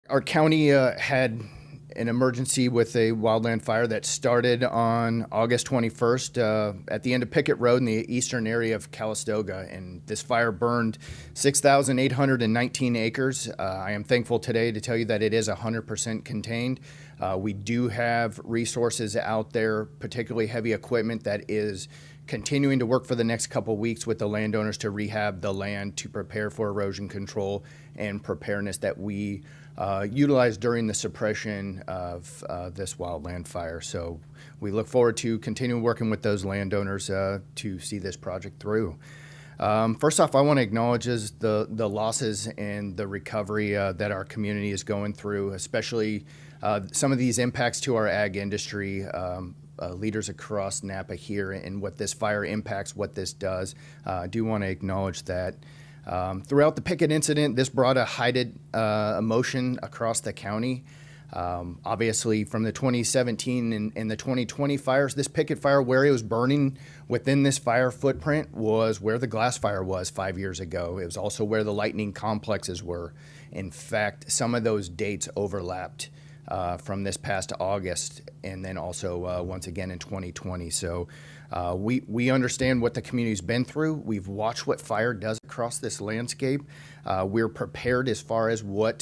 Our county had an emergency with a wildland fire that started on August 21st at the end of Pickett Road in the eastern area of Calistoga. And this fire burned 6,819 acres. I am thankful today to tell you that it is 100% contained. We do have resources out there, particularly heavy equipment that is continuing to work for the next couple weeks with the landowners to rehab the land to prepare for erosion control and preparedness that we utilized during the suppression of this wildland fire. So we look forward to continuing working with those landowners to see this project through. First off, I want to acknowledge the losses and the recovery that our community is going through, especially some of these impacts to our ag industry. Leaders across Napa here and what this fire impacts, what this does. I do want to acknowledge that. Throughout the Pickett incident, this brought a heightened emotion across the county. Obviously, from the 2017 and the 2020 fires, this Pickett fire, where it was burning within this fire footprint, was where the glass fire was 5 years ago. It was also where the lightning complexes were. In fact, some of those dates overlapped from this past August, and then also once again in 2020. So we understand what the community's been through. We've watched what fire does across this landscape. We're prepared as far as where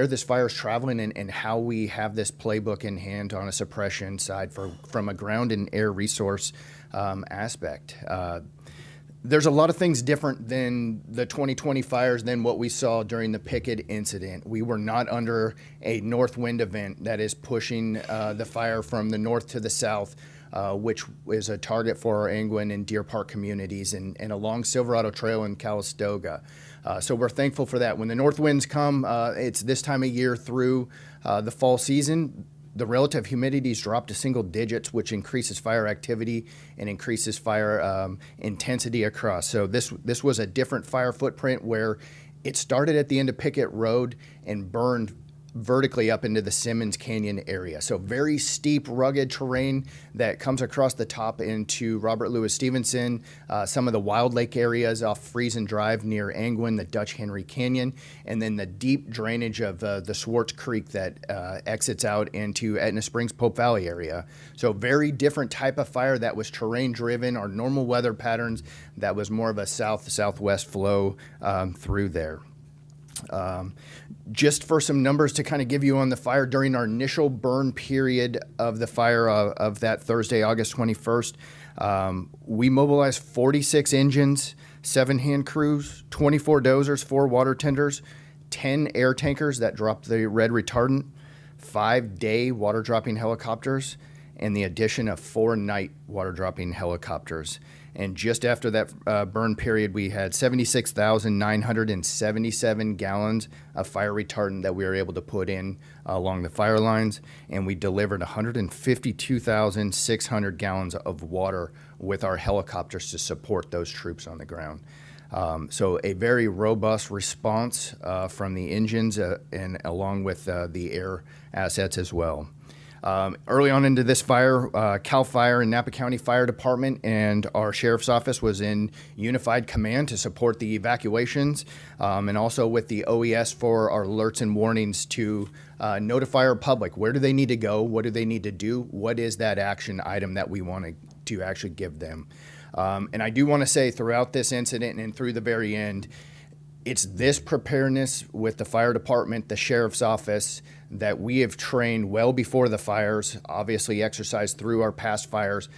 this fire is traveling and how we have this playbook in hand on a suppression side from a ground and air resource aspect. There's a lot of things different than the 2020 fires than what we saw during the Pickett incident. We were not under a north wind event that is pushing the fire from the north to the south, which is a target for our Angwin and Deer Park communities and along Silverado Trail in Calistoga. So we're thankful for that. When the north winds come, it's this time of year through the fall season. The relative humidities drop to single digits, which increases fire activity and increases fire intensity across. So this was a different fire footprint where it started at the end of Pickett Road and burned vertically up into the Simmons Canyon area. So very steep, rugged terrain that comes across the top into Robert Louis Stevenson, some of the Wild Lake areas off Friesen Drive near Angwin, the Dutch Henry Canyon, and then the deep drainage of the Swartz Creek that exits out into Etna Springs, Pope Valley area. So very different type of fire that was terrain driven, our normal weather patterns that was more of a south-southwest flow through there. Just for some numbers to kind of give you on the fire, during our initial burn period of the fire of that Thursday, August 21st, we mobilized 46 engines, 7 hand crews, 24 dozers, 4 water tenders, 10 air tankers that dropped the red retardant, 5 day water dropping helicopters, and the addition of 4 night water dropping helicopters. And just after that burn period, we had 76,977 gallons of fire retardant that we were able to put in along the fire lines, and we delivered 152,600 gallons of water with our helicopters to support those troops on the ground. So a very robust response from the engines and along with the air assets as well. Early on into this fire, CAL FIRE and Napa County Fire Department and our Sheriff's Office was in unified command to support the evacuations, and also with the OES for our alerts and warnings to notify our public. Where do they need to go? What do they need to do? What is that action item that we want to actually give them? And I do want to say throughout this incident and through the very end, it's this preparedness with the fire department, the sheriff's office, that we have trained well before the fires, obviously exercised through our past fires.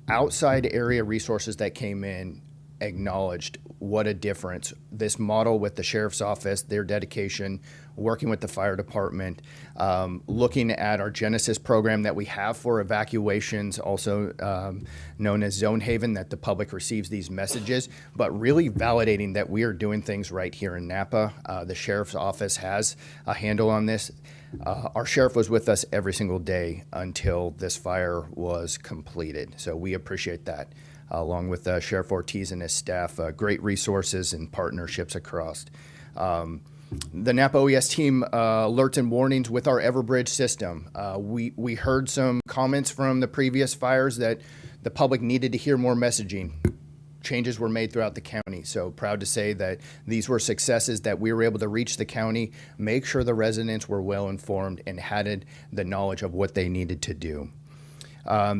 Outside area resources that came in acknowledged what a difference this model with the sheriff's office, their dedication, working with the fire department, looking at our Genesis program that we have for evacuations, also known as Zone Haven, that the public receives these messages, but really validating that we are doing things right here in Napa. The sheriff's office has a handle on this. Our sheriff was with us every single day until this fire was completed, so we appreciate that. Along with Sheriff Ortiz and his staff, great resources and partnerships across. The Napa OES team alerts and warnings with our Everbridge system. We heard some comments from the previous fires that the public needed to hear more messaging. changes were made throughout the county. So proud to say that these were successes that we were able to reach the county, make sure the residents were well informed and had the knowledge of what they needed to do.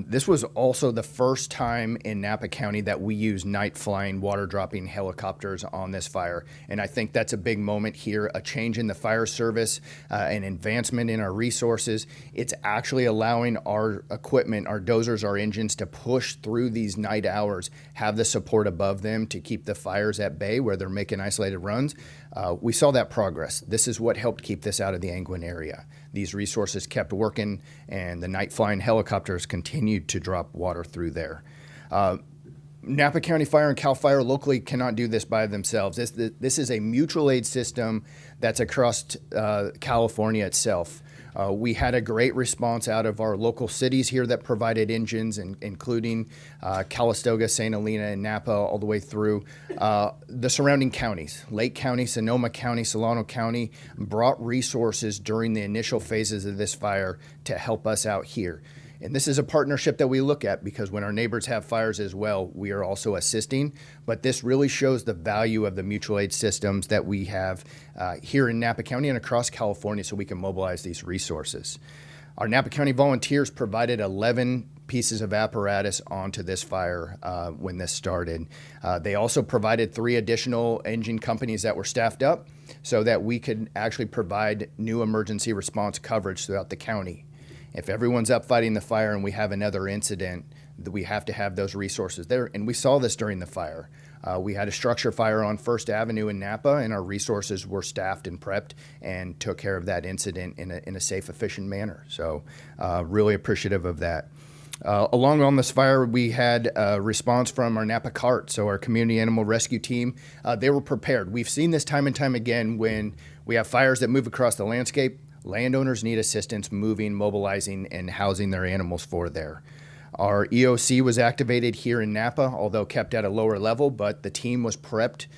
This was also the first time in Napa County that we used night flying water dropping helicopters on this fire. And I think that's a big moment here, a change in the fire service, an advancement in our resources. It's actually allowing our equipment, our dozers, our engines to push through these night hours, have the support above them to keep the fires at bay where they're making isolated runs. We saw that progress. This is what helped keep this out of the Angwin area. These resources kept working, and the night flying helicopters continued to drop water through there. Napa County Fire and CAL FIRE locally cannot do this by themselves. This is a mutual aid system that's across California itself. We had a great response out of our local cities here that provided engines, including Calistoga, St. Helena, and Napa, all the way through. The surrounding counties, Lake County, Sonoma County, Solano County, brought resources during the initial phases of this fire to help us out here. And this is a partnership that we look at because when our neighbors have fires as well, we are also assisting. But this really shows the value of the mutual aid systems that we have here in Napa County and across California so we can mobilize these resources. Our Napa County volunteers provided 11 pieces of apparatus onto this fire when this started. They also provided 3 additional engine companies that were staffed up so that we could actually provide new emergency response coverage throughout the county. If everyone's up fighting the fire and we have another incident, we have to have those resources there. And we saw this during the fire. We had a structure fire on First Avenue in Napa, and our resources were staffed and prepped and took care of that incident in a safe, efficient manner. So really appreciative of that. Along on this fire, we had a response from our Napa CART, so our Community Animal Rescue Team. They were prepared. We've seen this time and time again when we have fires that move across the landscape. Landowners need assistance moving, mobilizing, and housing their animals for there. Our EOC was activated here in Napa, although kept at a lower level, but the team was prepped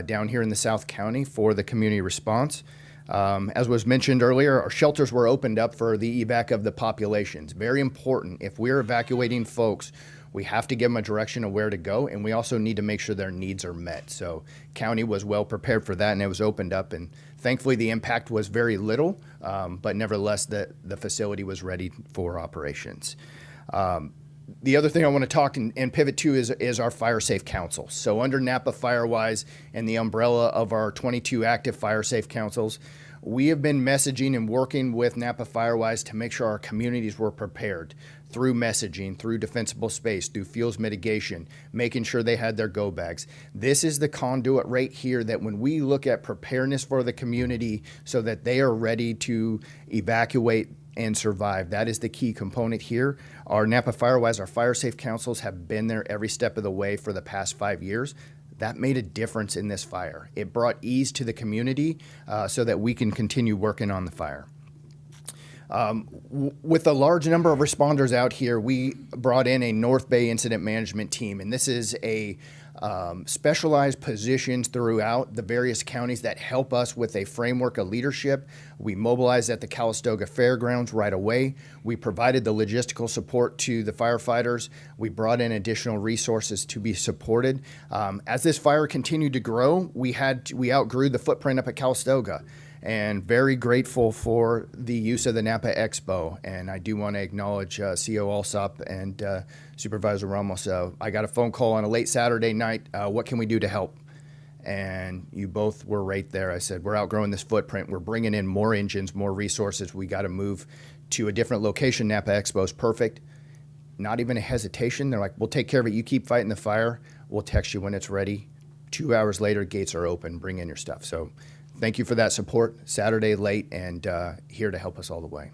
down here in the South County for the community response. As was mentioned earlier, our shelters were opened up for the evac of the populations. Very important. If we're evacuating folks, we have to give them a direction of where to go, and we also need to make sure their needs are met. So county was well prepared for that, and it was opened up, and thankfully the impact was very little, but nevertheless the facility was ready for operations. The other thing I want to talk and pivot to is our Fire Safe Council. So under Napa FireWise and the umbrella of our 22 active Fire Safe Councils, we have been messaging and working with Napa FireWise to make sure our communities were prepared through messaging, through defensible space, through fuels mitigation, making sure they had their go bags. This is the conduit right here that when we look at preparedness for the community so that they are ready to evacuate and survive, that is the key component here. Our Napa FireWise, our Fire Safe Councils have been there every step of the way for the past 5 years. That made a difference in this fire. It brought ease to the community so that we can continue working on the fire. With a large number of responders out here, we brought in a North Bay Incident Management Team, and this is a specialized positions throughout the various counties that help us with a framework of leadership. We mobilized at the Calistoga Fairgrounds right away. We provided the logistical support to the firefighters. We brought in additional resources to be supported. As this fire continued to grow, we outgrew the footprint up at Calistoga. And very grateful for the use of the Napa Expo. And I do want to acknowledge CO Alsop and Supervisor Ramos. I got a phone call on a late Saturday night. What can we do to help? And you both were right there. I said, we're outgrowing this footprint. We're bringing in more engines, more resources. We got to move to a different location. Napa Expo is perfect. Not even a hesitation. They're like, we'll take care of it. You keep fighting the fire. We'll text you when it's ready. 2 hours later, gates are open. Bring in your stuff. So thank you for that support. Saturday late and here to help us all the way.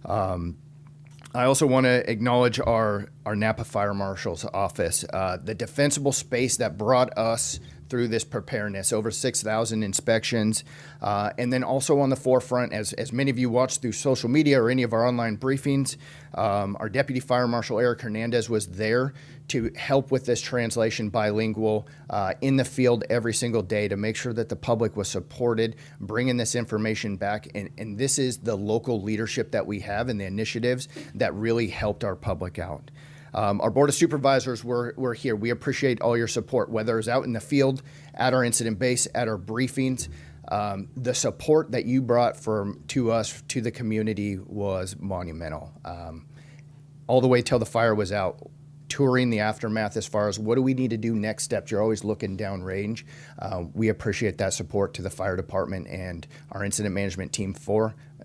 I also want to acknowledge our Napa Fire Marshal's office, the defensible space that brought us through this preparedness, over 6,000 inspections, and then also on the forefront, as many of you watched through social media or any of our online briefings, our Deputy Fire Marshal Eric Hernandez was there to help with this translation bilingual in the field every single day to make sure that the public was supported, bringing this information back. And this is the local leadership that we have and the initiatives that really helped our public out. Our Board of Supervisors, we're here. We appreciate all your support, whether it's out in the field, at our incident base, at our briefings. The support that you brought to us, to the community, was monumental. All the way till the fire was out, touring the aftermath as far as what do we need to do next steps. You're always looking downrange. We appreciate that support to the fire department and our incident management team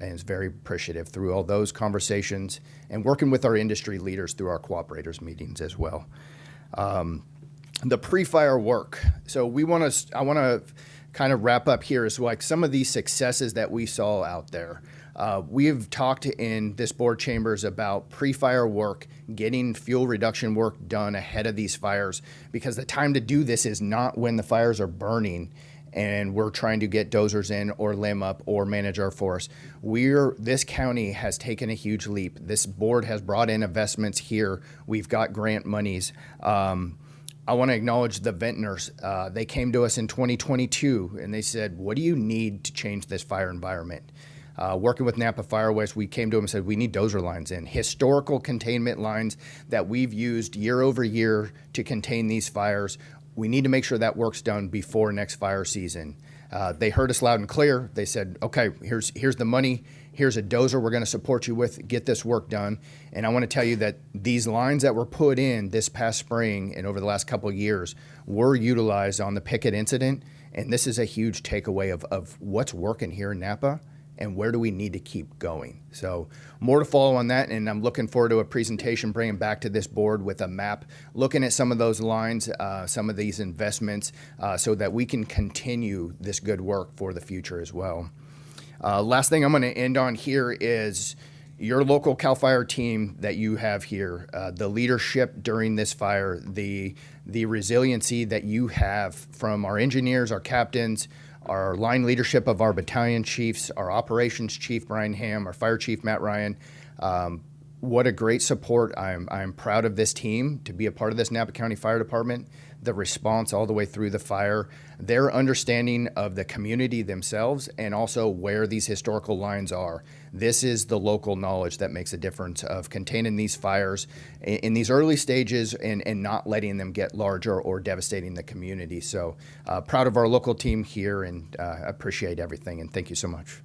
and is very appreciative through all those conversations and working with our industry leaders through our cooperators meetings as well. The pre-fire work. So I want to kind of wrap up here is like some of these successes that we saw out there. We have talked in this board chambers about pre-fire work, getting fuel reduction work done ahead of these fires, because the time to do this is not when the fires are burning and we're trying to get dozers in or limb up or manage our forest. This county has taken a huge leap. This board has brought in investments here. We've got grant monies. I want to acknowledge the Ventners. They came to us in 2022 and they said, what do you need to change this fire environment? Working with Napa Fire West, we came to them and said, we need dozer lines in. Historical containment lines that we've used year over year to contain these fires. We need to make sure that work's done before next fire season. They heard us loud and clear. They said, okay, here's the money. Here's a dozer we're going to support you with. Get this work done. And I want to tell you that these lines that were put in this past spring and over the last couple of years were utilized on the Pickett incident. And this is a huge takeaway of what's working here in Napa and where do we need to keep going. So more to follow on that, and I'm looking forward to a presentation bringing back to this board with a map, looking at some of those lines, some of these investments, so that we can continue this good work for the future as well. Last thing I'm going to end on here is your local CAL FIRE team that you have here, the leadership during this fire, the resiliency that you have from our engineers, our captains, our line leadership of our battalion chiefs, our operations chief, Brian Ham, our fire chief, Matt Ryan. What a great support. I'm proud of this team to be a part of this Napa County Fire Department, the response all the way through the fire, their understanding of the community themselves, and also where these historical lines are. This is the local knowledge that makes a difference of containing these fires in these early stages and not letting them get larger or devastating the community. So proud of our local team here and appreciate everything, and thank you so much.